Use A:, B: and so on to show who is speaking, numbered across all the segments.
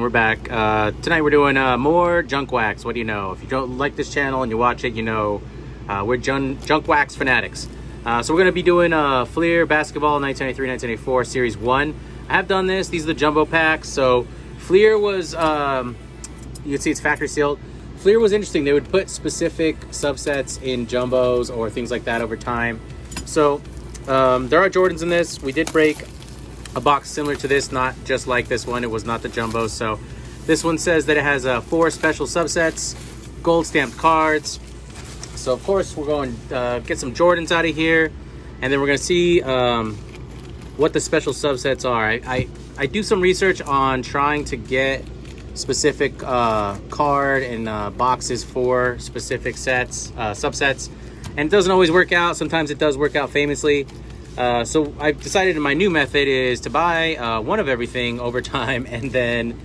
A: we're back. Tonight we're doing more junk wax. What do you know? If you don't like this channel and you watch it, you know we're junk wax fanatics. So we're going to be doing Fleer Basketball 1993-1994 Series 1. I have done this. These are the jumbo packs. So Fleer was, you can see it's factory sealed. Fleer was interesting. They would put specific subsets in jumbos or things like that over time. So there are Jordans in this. We did break a box similar to this, not just like this one. It was not the jumbo. So this one says that it has 4 special subsets, gold stamped cards. So of course we're going to get some Jordans out of here, and then we're going to see what the special subsets are. I do some research on trying to get specific card and boxes for specific sets, subsets, and it doesn't always work out. Sometimes it does work out famously. So I've decided my new method is to buy one of everything over time, and then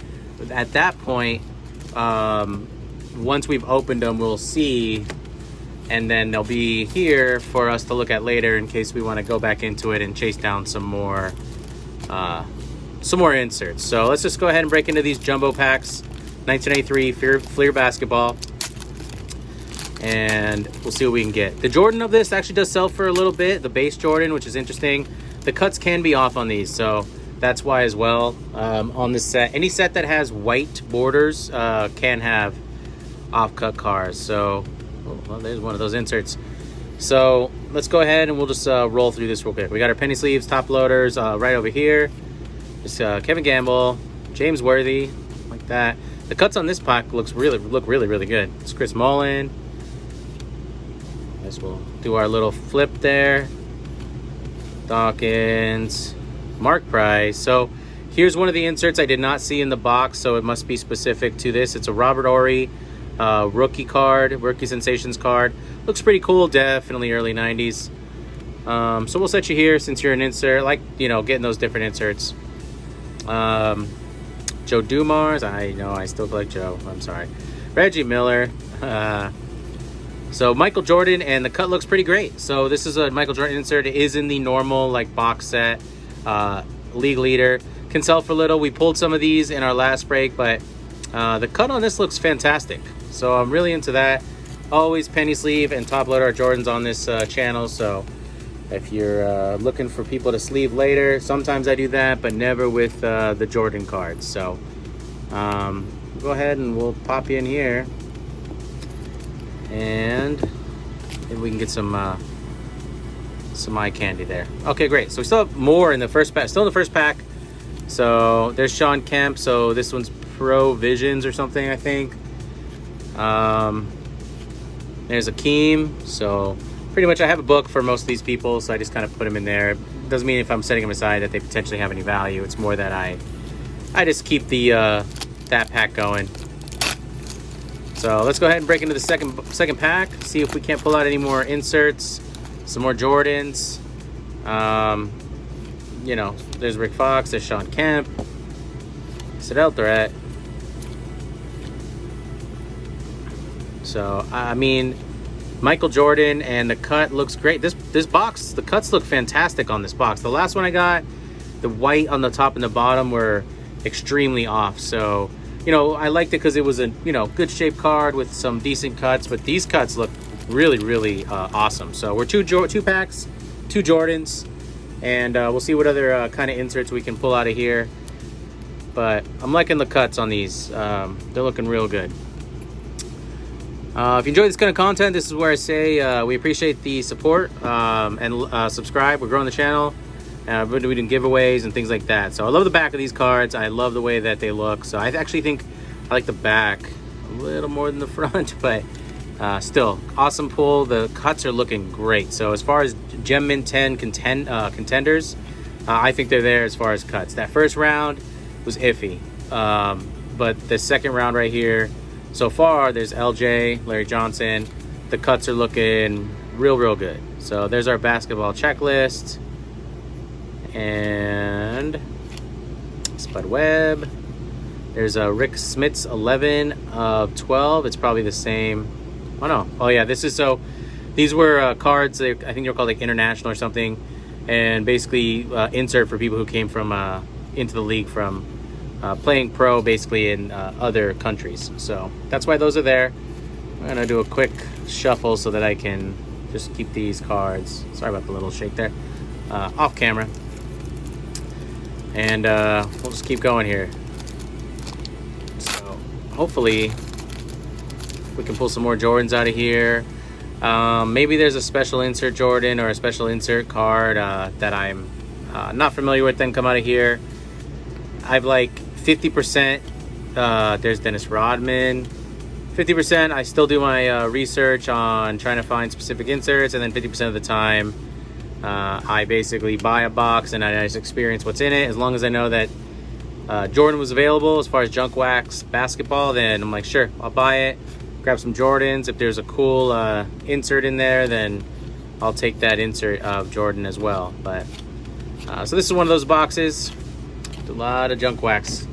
A: at that point, once we've opened them, we'll see, and then they'll be here for us to look at later in case we want to go back into it and chase down some more inserts. So let's just go ahead and break into these jumbo packs, 1983 Fleer Basketball, and we'll see what we can get. The Jordan of this actually does sell for a little bit, the base Jordan, which is interesting. The cuts can be off on these, so that's why as well. On this set, any set that has white borders can have off-cut cars. So, well, there's one of those inserts. So let's go ahead and we'll just roll through this real quick. We got our penny sleeves, top loaders right over here. It's Kevin Gamble, James Worthy, like that. The cuts on this pack look really good. It's Chris Mullin. We'll do our little flip there. Dawkins, Mark Price. So here's one of the inserts I did not see in the box, so it must be specific to this. It's a Robert Horry rookie card, rookie sensations card. Looks pretty cool, definitely early 90s. So we'll set you here since you're an insert, like, you know, getting those different inserts. Joe Dumars, I know I still collect Joe, I'm sorry. Reggie Miller, so Michael Jordan, and the cut looks pretty great. So this is a Michael Jordan insert. It is in the normal like box set, league leader. Can sell for little. We pulled some of these in our last break, but the cut on this looks fantastic. So I'm really into that. Always penny sleeve and top loader Jordans on this channel. So if you're looking for people to sleeve later, sometimes I do that, but never with the Jordan cards. So go ahead and we'll pop you in here, and maybe we can get some eye candy there. Okay, great. So we still have more in the first pack. Still in the first pack. So there's Sean Kemp. So this one's Pro Visions or something, I think. There's Akeem. So pretty much I have a book for most of these people, so I just kind of put them in there. Doesn't mean if I'm setting them aside that they potentially have any value. It's more that I just keep the that pack going. So let's go ahead and break into the second pack. See if we can't pull out any more inserts, some more Jordans. You know, there's Rick Fox, there's Sean Kemp, Sedell Threat. So I mean, Michael Jordan, and the cut looks great. This box, the cuts look fantastic on this box. The last one I got, the white on the top and the bottom were extremely off. So, you know, I liked it because it was a, you know, good shaped card with some decent cuts, but these cuts look really awesome. So we're two packs, 2 Jordans, and we'll see what other kind of inserts we can pull out of here. But I'm liking the cuts on these. They're looking real good. If you enjoy this kind of content, this is where I say we appreciate the support, and subscribe. We're growing the channel. We're doing giveaways and things like that. So I love the back of these cards. I love the way that they look. So I actually think I like the back a little more than the front, but still, awesome pull. The cuts are looking great. So as far as Gem Mint 10 contenders, I think they're there as far as cuts. That first round was iffy, but the second round right here, so far, there's LJ, Larry Johnson. The cuts are looking real good. So there's our basketball checklist. And Spud Webb. There's a Rick Smits 11 of 12. It's probably the same. Oh no. Oh yeah, this is so. These were cards. I think they were called like international or something, and basically insert for people who came from into the league from playing pro basically in other countries. So that's why those are there. I'm gonna do a quick shuffle so that I can just keep these cards, sorry about the little shake there, off camera. And we'll just keep going here. So hopefully we can pull some more Jordans out of here. Maybe there's a special insert Jordan or a special insert card that I'm not familiar with, then come out of here. I've like 50%, there's Dennis Rodman. 50%, I still do my research on trying to find specific inserts, and then 50% of the time, I basically buy a box and I just experience what's in it. As long as I know that Jordan was available as far as junk wax basketball, then I'm like, sure, I'll buy it, grab some Jordans. If there's a cool insert in there, then I'll take that insert of Jordan as well. But so this is one of those boxes. A lot of junk wax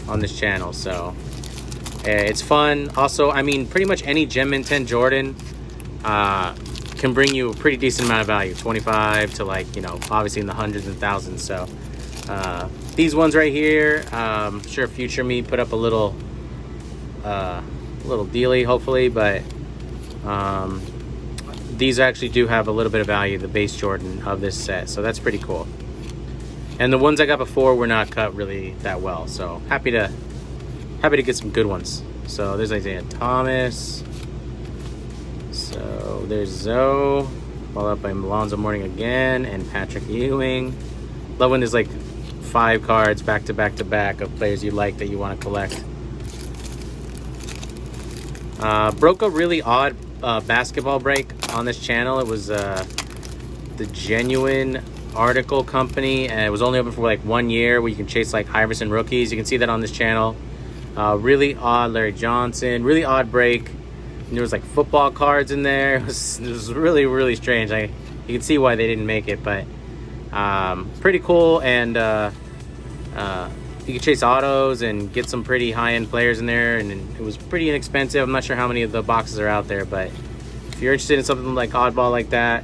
A: on this channel, so it's fun. Also, I mean, pretty much any Gem Mint 10 Jordan can bring you a pretty decent amount of value, 25 to, like, you know, obviously in the hundreds and thousands. So these ones right here, sure, future me put up a little dealy hopefully, but these actually do have a little bit of value, the base Jordan of this set, so that's pretty cool. And the ones I got before were not cut really that well, so happy to get some good ones. So there's Isaiah Thomas. So there's Zoe, followed up by Alonzo Mourning again, and Patrick Ewing. Love when there's like 5 cards back to back to back of players you like that you want to collect. Broke a really odd basketball break on this channel. It was the Genuine Article Company, and it was only open for like 1 year, where you can chase like Iverson rookies. You can see that on this channel. Really odd Larry Johnson, really odd break. And there was like football cards in there. It was really, really strange. You can see why they didn't make it, but pretty cool. And you can chase autos and get some pretty high-end players in there, and it was pretty inexpensive. I'm not sure how many of the boxes are out there, but if you're interested in something like oddball like that,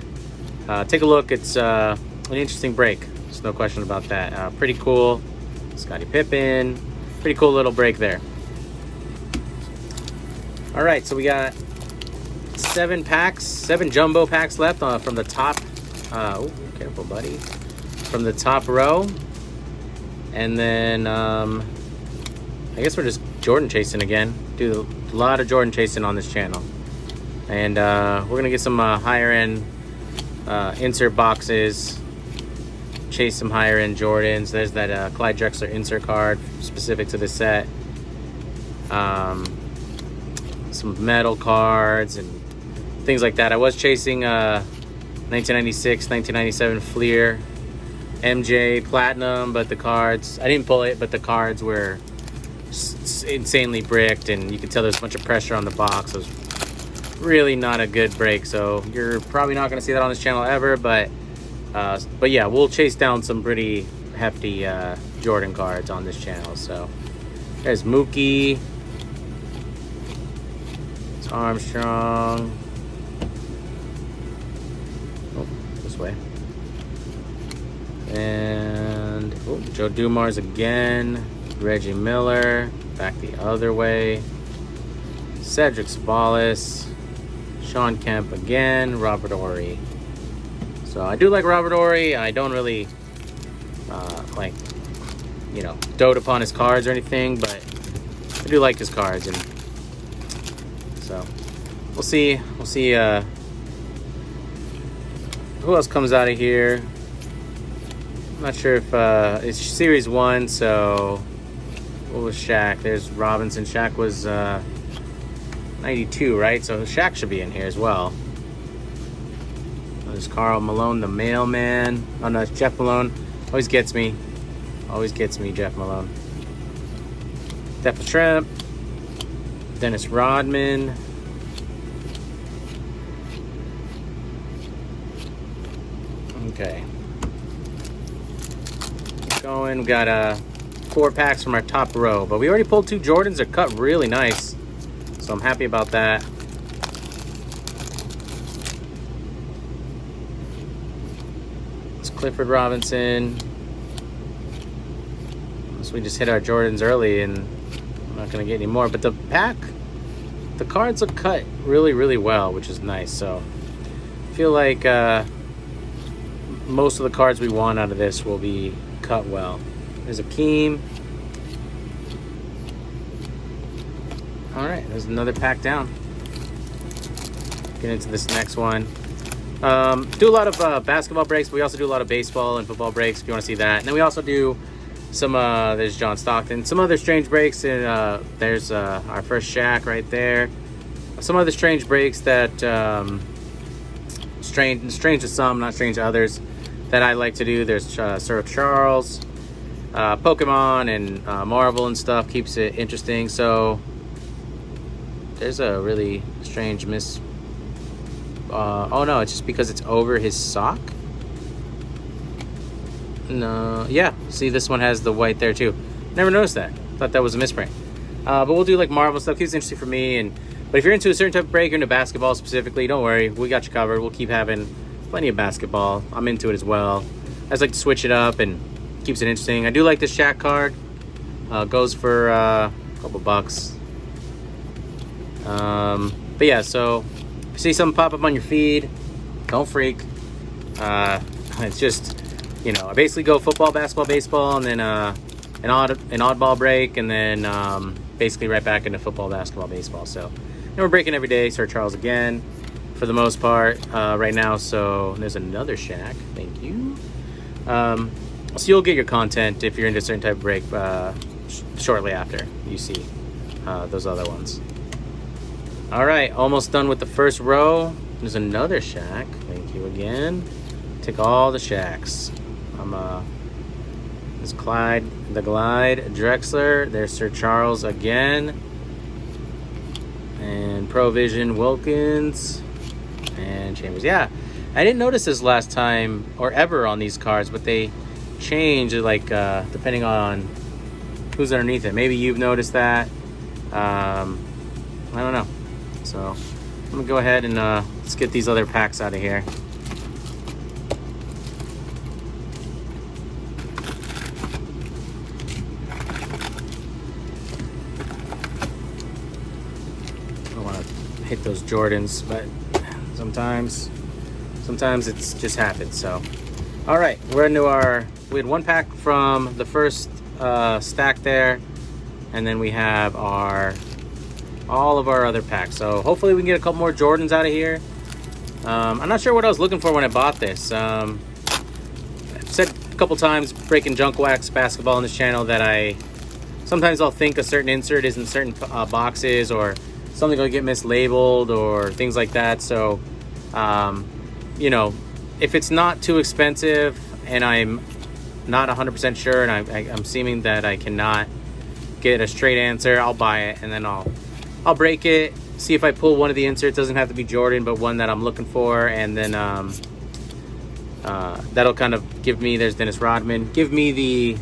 A: take a look. It's an interesting break, there's no question about that. Pretty cool. Scottie Pippen, pretty cool little break there. All right, so we got 7 jumbo packs left from the top. Oh, careful, buddy. From the top row. And then I guess we're just Jordan chasing again. Do a lot of Jordan chasing on this channel. And we're gonna get some higher end insert boxes, chase some higher end Jordans. There's that Clyde Drexler insert card specific to the set. Some metal cards and things like that. I was chasing 1996, 1997 Fleer MJ Platinum, but the cards, I didn't pull it, but the cards were insanely bricked, and you could tell there's a bunch of pressure on the box. It was really not a good break, so you're probably not going to see that on this channel ever, but yeah, we'll chase down some pretty hefty Jordan cards on this channel. So there's Mookie, it's Armstrong, oh, this way, and oh, Joe Dumars again, Reggie Miller, back the other way, Cedric Sabalas, Sean Kemp again, Robert Horry. So I do like Robert Horry. I don't really like, you know, dote upon his cards or anything, but I do like his cards, and so we'll see who else comes out of here. I'm not sure if it's Series 1, so what was Shaq? There's Robinson. Shaq was 92, right? So Shaq should be in here as well. There's Karl Malone, the mailman. Oh no, it's Jeff Malone. Always gets me, Jeff Malone. Steph Shrimp, Dennis Rodman. Okay. Keep going. We got 4 packs from our top row, but we already pulled 2 Jordans. They're cut really nice, so I'm happy about that. It's Clifford Robinson. So we just hit our Jordans early, and I'm not gonna get any more. But the cards look cut really, really well, which is nice. So I feel like most of the cards we want out of this will be cut well. There's Akeem. All right, there's another pack down. Get into this next one. Do a lot of basketball breaks, but we also do a lot of baseball and football breaks if you want to see that. And then we also do some, there's John Stockton, some other strange breaks, and there's our first Shaq right there. Some other strange breaks that, strange to some, not strange to others, that I like to do. There's Sir Charles, Pokemon, and Marvel and stuff, keeps it interesting. So there's a really strange oh no, it's just because it's over his sock. No, yeah, see, this one has the white there too. Never noticed that. Thought that was a misprint. But we'll do like Marvel stuff. Keeps it interesting for me. But if you're into a certain type of break, or into basketball specifically, don't worry, we got you covered. We'll keep having plenty of basketball. I'm into it as well. I just like to switch it up, and keeps it interesting. I do like this Shaq card. Goes for a couple bucks. But yeah, so if you see something pop up on your feed, don't freak. It's just, you know, I basically go football, basketball, baseball, and then an oddball break, and then basically right back into football, basketball, baseball. So, and we're breaking every day. Sir Charles again, for the most part, right now. So there's another Shaq. Thank you. So you'll get your content if you're into a certain type of break shortly after you see those other ones. All right, almost done with the first row. There's another Shaq. Thank you again. Take all the Shaqs. There's Clyde, the Glide, Drexler. There's Sir Charles again. And Provision, Wilkins, and Chambers. Yeah, I didn't notice this last time or ever on these cards, but they change like depending on who's underneath it. Maybe you've noticed that. I don't know. So I'm gonna go ahead and let's get these other packs out of here. I don't want to hit those Jordans, but sometimes it's just happens. So all right, we're into we had one pack from the first stack there, and then we have all of our other packs. So hopefully we can get a couple more Jordans out of here. I'm not sure what I was looking for when I bought this. I've said a couple times breaking junk wax basketball on this channel that sometimes I'll think a certain insert is in certain boxes, or something will get mislabeled or things like that. So you know, if it's not too expensive and I'm not 100% sure, and I'm seeming that I cannot get a straight answer, I'll buy it, and then I'll break it, see if I pull one of the inserts. Doesn't have to be Jordan, but one that I'm looking for, and then that'll kind of give me, there's Dennis Rodman, give me the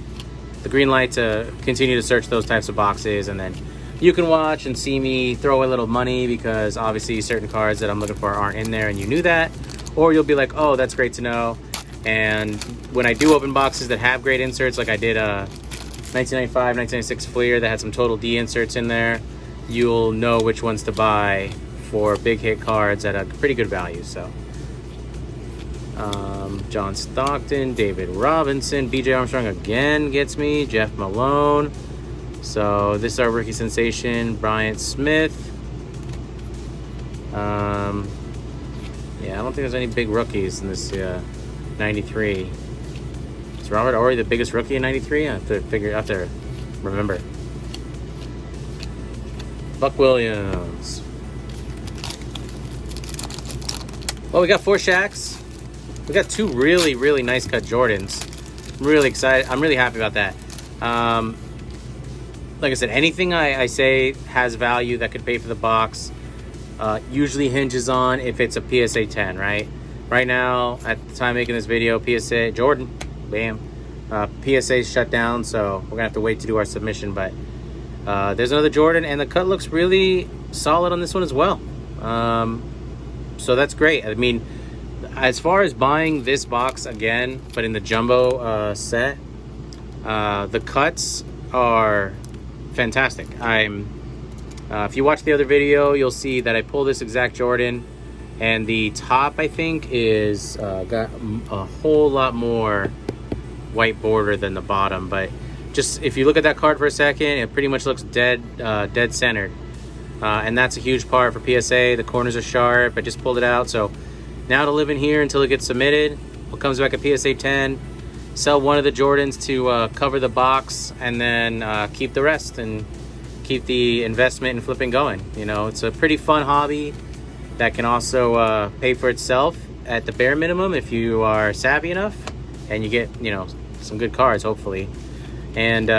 A: green light to continue to search those types of boxes. And then you can watch and see me throw a little money, because obviously certain cards that I'm looking for aren't in there, and you knew that. Or you'll be like, oh, that's great to know. And when I do open boxes that have great inserts, like I did 1995, 1996 Fleer that had some Total D inserts in there, you'll know which ones to buy for big hit cards at a pretty good value. So John Stockton, David Robinson, BJ Armstrong again gets me, Jeff Malone. So this is our rookie sensation, Bryant Smith. Yeah, I don't think there's any big rookies in this 93. Is Robert Horry the biggest rookie in 93? I have to remember. Buck Williams. Well, we got 4 Shaqs. We got 2 really, really nice cut Jordans. I'm really excited. I'm really happy about that. Like I said, anything I say has value that could pay for the box usually hinges on if it's a PSA 10, right? Right now, at the time of making this video, PSA Jordan, bam. PSA is shut down, so we're gonna have to wait to do our submission, but there's another Jordan, and the cut looks really solid on this one as well. So that's great. I mean, as far as buying this box again, but in the jumbo set, the cuts are fantastic. If you watch the other video, you'll see that I pulled this exact Jordan, and the top, I think, is got a whole lot more white border than the bottom. But just if you look at that card for a second, it pretty much looks dead centered, and that's a huge part for PSA. The corners are sharp. I just pulled it out, so now to live in here until it gets submitted. It comes back at PSA 10. Sell one of the Jordans to cover the box, and then keep the rest and keep the investment and flipping going. You know, it's a pretty fun hobby that can also pay for itself at the bare minimum if you are savvy enough and you get, you know, some good cards, hopefully. And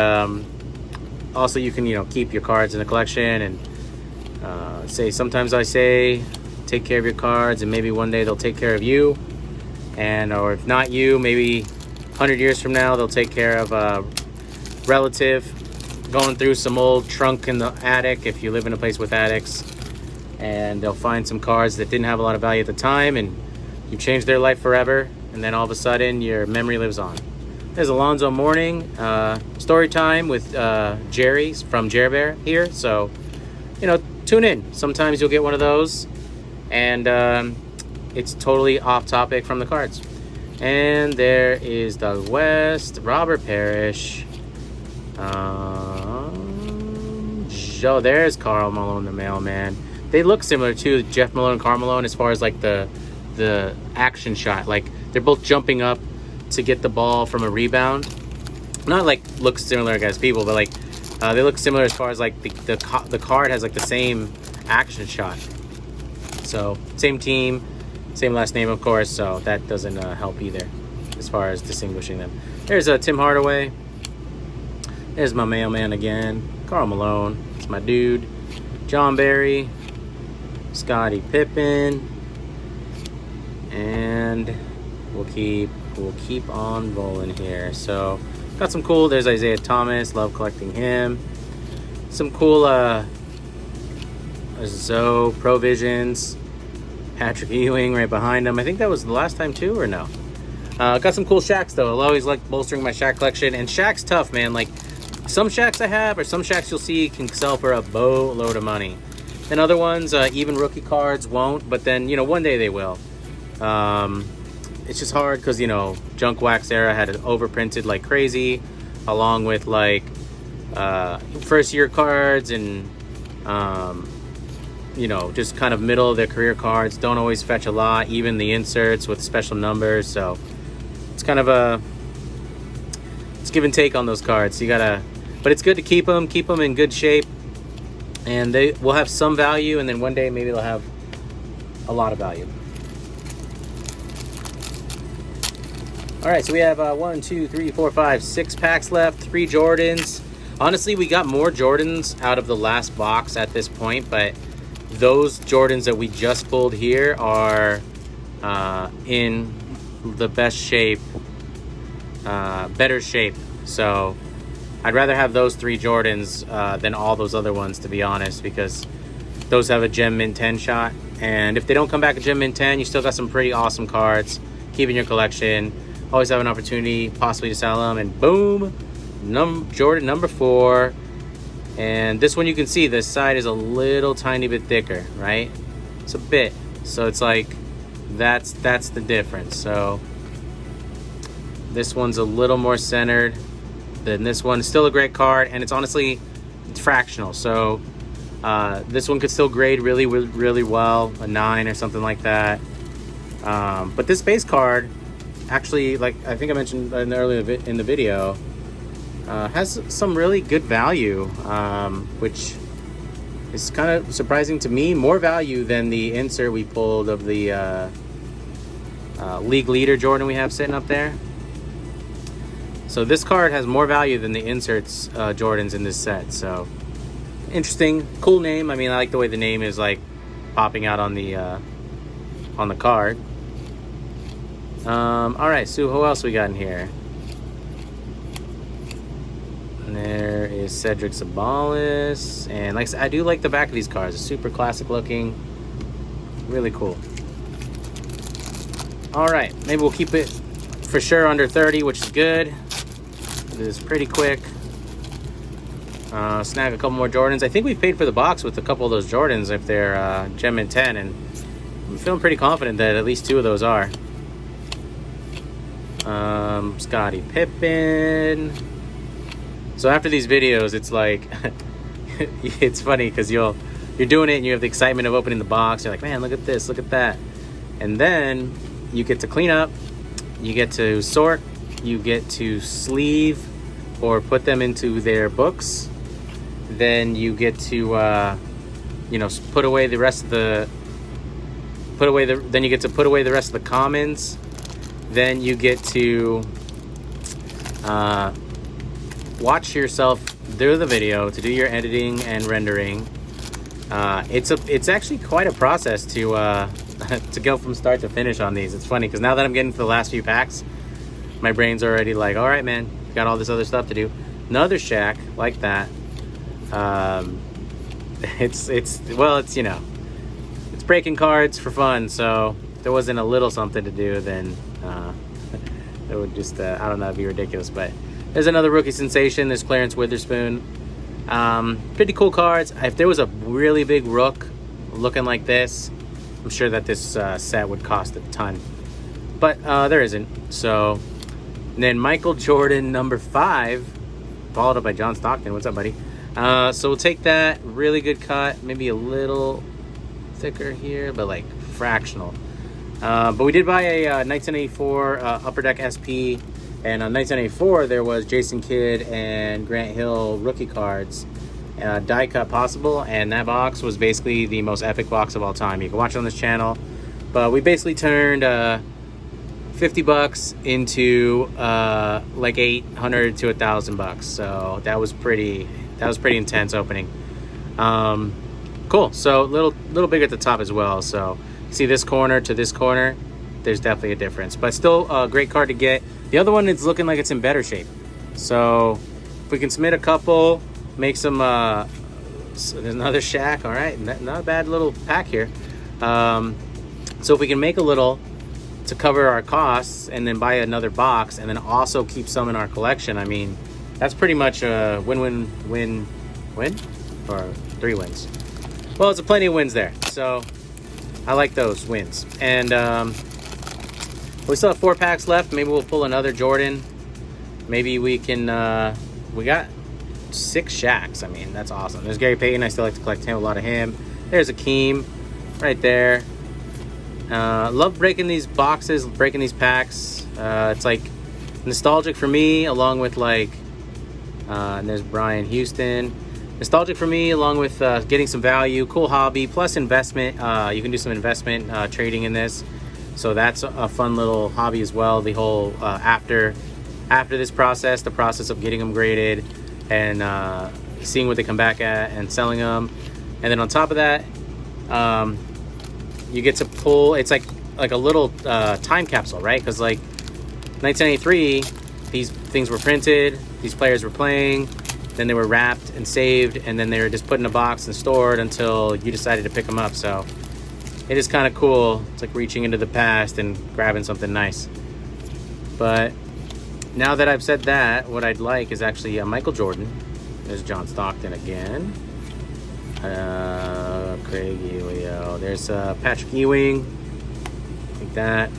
A: also you can, you know, keep your cards in the collection and sometimes I say take care of your cards, and maybe one day they'll take care of you. And or if not you, maybe 100 years from now they'll take care of a relative going through some old trunk in the attic, if you live in a place with attics, and they'll find some cards that didn't have a lot of value at the time, and you changed their life forever, and then all of a sudden your memory lives on. There's Alonzo Mourning, story time with Jerry from Jer Bear here, so you know, tune in. Sometimes you'll get one of those, and it's totally off topic from the cards. And there is Doug West, Robert Parrish. Oh, there's Karl Malone, the mailman. They look similar to Jeff Malone and Karl Malone as far as like the action shot. Like they're both jumping up to get the ball from a rebound. Not like look similar as people, but like they look similar as far as like the card has like the same action shot. So same team, same last name, of course. So that doesn't help either as far as distinguishing them. There's Tim Hardaway. There's my mailman again. Karl Malone. It's my dude. John Barry. Scottie Pippen. And we'll keep on rolling here. So got some cool. There's Isaiah Thomas. Love collecting him. Some cool Zoe Provisions. Patrick Ewing right behind him. I think that was the last time too, or no? Got some cool Shaqs though. I always like bolstering my Shaq collection, and Shaq's tough, man. Like some Shaqs I have, or some Shaqs you'll see can sell for a boatload of money. And other ones, even rookie cards won't, but then, you know, one day they will. It's just hard because, you know, Junk Wax era had it overprinted like crazy, along with like first year cards and you know, just kind of middle of their career cards don't always fetch a lot, even the inserts with special numbers. So it's kind of it's give and take on those cards. You gotta, but it's good to keep them in good shape, and they will have some value, and then one day maybe they'll have a lot of value. All right, so we have 1, 2, 3, 4, 5, 6 packs left, 3 Jordans. Honestly, we got more Jordans out of the last box at this point, but those Jordans that we just pulled here are in the best shape, better shape. So I'd rather have those 3 Jordans than all those other ones, to be honest, because those have a Gem Mint 10 shot. And if they don't come back a Gem Mint 10, you still got some pretty awesome cards. Keep in your collection. Always have an opportunity possibly to sell them. And boom, Jordan number 4. And this one, you can see this side is a little tiny bit thicker, right? It's a bit. So it's like that's the difference. So this one's a little more centered than this one. It's still a great card, and it's honestly, it's fractional. So this one could still grade really well, a 9 or something like that. But this base card actually, like I think I mentioned earlier in the video, has some really good value, which is kind of surprising to me. More value than the insert we pulled of the league leader Jordan we have sitting up there. So this card has more value than the inserts Jordans in this set. So interesting, cool name. I mean, I like the way the name is like popping out on the card. All right, so who else we got in here? And there is Cedric Sabalas, and like I said, I do like the back of these cards. It's super classic looking, really cool. All right, maybe we'll keep it for sure under 30, which is good. It is pretty quick. Snag a couple more Jordans. I think we've paid for the box with a couple of those Jordans if they're Gem Mint 10, and I'm feeling pretty confident that at least 2 of those are. Scottie Pippen. So after these videos, it's like it's funny because you're doing it and you have the excitement of opening the box. You're like, man, look at this, look at that. And then you get to clean up, you get to sort, you get to sleeve or put them into their books. Then you get to you know, put away the rest of the then you get to put away the rest of the commons. Then you get to watch yourself do the video, to do your editing and rendering. It's actually quite a process to to go from start to finish on these. It's funny because now that I'm getting to the last few packs, my brain's already like, all right, man, got all this other stuff to do. Another Shaq like that. It's you know, it's breaking cards for fun. So if there wasn't a little something to do, then it would just I don't know, it'd be ridiculous. But there's another rookie sensation. There's Clarence Witherspoon. Pretty cool cards. If there was a really big rook looking like this, I'm sure that this set would cost a ton, but there isn't. So then Michael Jordan number 5, followed up by John Stockton. What's up, buddy? So we'll take that. Really good cut, maybe a little thicker here, but like fractional. But we did buy a 1984 Upper Deck SP, and on 1984 there was Jason Kidd and Grant Hill rookie cards, die cut possible, and that box was basically the most epic box of all time. You can watch it on this channel, but we basically turned $50 into like $800 to $1,000. So that was pretty intense opening. Cool. So a little bigger at the top as well. So see this corner to this corner, there's definitely a difference, but still a great card to get. The other one is looking like it's in better shape. So if we can submit a couple, make some so there's another Shaq. All right, not a bad little pack here. So if we can make a little to cover our costs and then buy another box and then also keep some in our collection, I mean, that's pretty much a win-win-win-win, or 3 wins. Well, it's a plenty of wins there, so I like those wins. And we still have 4 packs left. Maybe we'll pull another Jordan. Maybe we can we got 6 Shaqs. I mean, that's awesome. There's Gary Payton. I still like to collect him, a lot of him. There's Akeem right there. Love breaking these boxes, breaking these packs. It's like nostalgic for me, along with like and there's Bryant Houston. Nostalgic for me, along with getting some value, cool hobby, plus investment. You can do some investment trading in this, so that's a fun little hobby as well. The whole after this process, the process of getting them graded and seeing what they come back at and selling them, and then on top of that, you get to pull. It's like a little time capsule, right? Because like 1983, these things were printed, these players were playing. Then they were wrapped and saved, and then they were just put in a box and stored until you decided to pick them up. So it is kind of cool. It's like reaching into the past and grabbing something nice. But now that I've said that, what I'd like is actually a Michael Jordan. There's John Stockton again. Craig Elio. There's Patrick Ewing. Like that.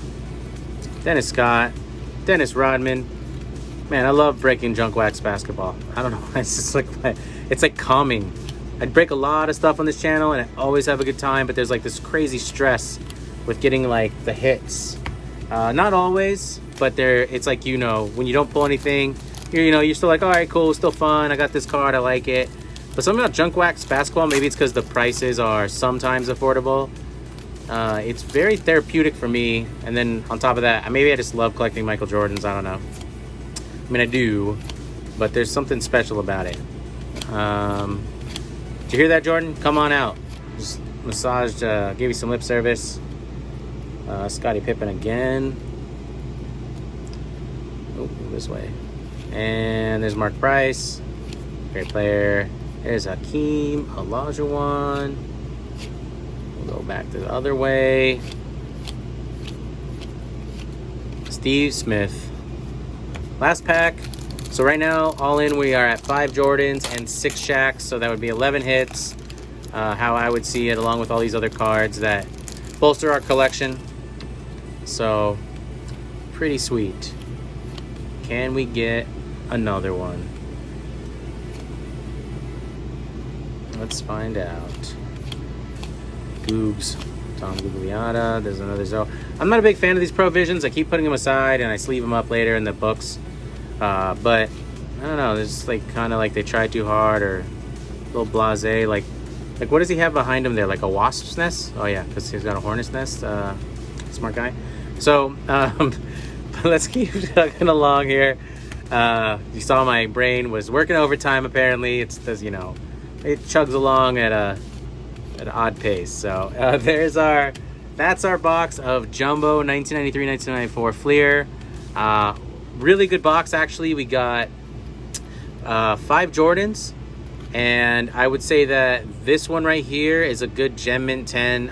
A: Dennis Scott. Dennis Rodman. Man, I love breaking junk wax basketball. I don't know. It's just like, it's like calming. I'd break a lot of stuff on this channel and I always have a good time, but there's like this crazy stress with getting like the hits. Not always, but it's like, you know, when you don't pull anything, you're still like, all right, cool, still fun. I got this card, I like it. But something about junk wax basketball, maybe it's because the prices are sometimes affordable. It's very therapeutic for me. And then on top of that, maybe I just love collecting Michael Jordans. I don't know. I mean, I do, but there's something special about it. Did you hear that, Jordan? Come on out. Just massaged, gave you some lip service. Scottie Pippen again. Oh, this way. And there's Mark Price. Great player. There's Hakeem Olajuwon. We'll go back to the other way. Steve Smith. Last pack. So right now, all in, we are at 5 Jordans and 6 Shaqs, so that would be 11 hits, how I would see it, along with all these other cards that bolster our collection. So, pretty sweet. Can we get another one? Let's find out. Googs, Tom Gugliotta, there's another Zoe. I'm not a big fan of these Provisions. I keep putting them aside and I sleeve them up later in the books. But I don't know, there's like kind of like they try too hard or a little blasé. Like what does he have behind him there? Like a wasp's nest? Oh yeah, because he's got a hornet's nest. Smart guy. So let's keep chugging along here. You saw my brain was working overtime. Apparently, it's does it chugs along at an odd pace. So that's our box of Jumbo 1993-1994 Fleer. Really good box, actually. We got 5 Jordans, and I would say that this one right here is a good Gem Mint 10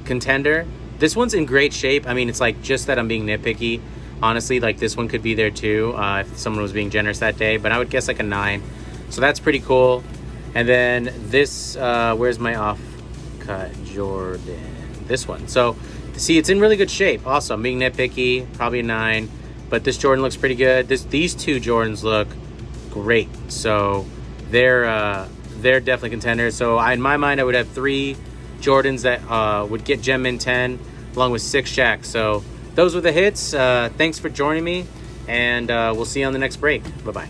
A: contender. This one's in great shape. I mean, it's like just that I'm being nitpicky. Honestly, like this one could be there too if someone was being generous that day, but I would guess like a 9. So that's pretty cool. And then this, where's my off-cut Jordan? This one. So see, it's in really good shape. Also, I'm being nitpicky, probably a 9, but this Jordan looks pretty good. These 2 Jordans look great. So they're definitely contenders. So in my mind, I would have 3 Jordans that would get Gem Mint 10 along with 6 Shaqs. So those were the hits. Thanks for joining me, and we'll see you on the next break. Bye-bye.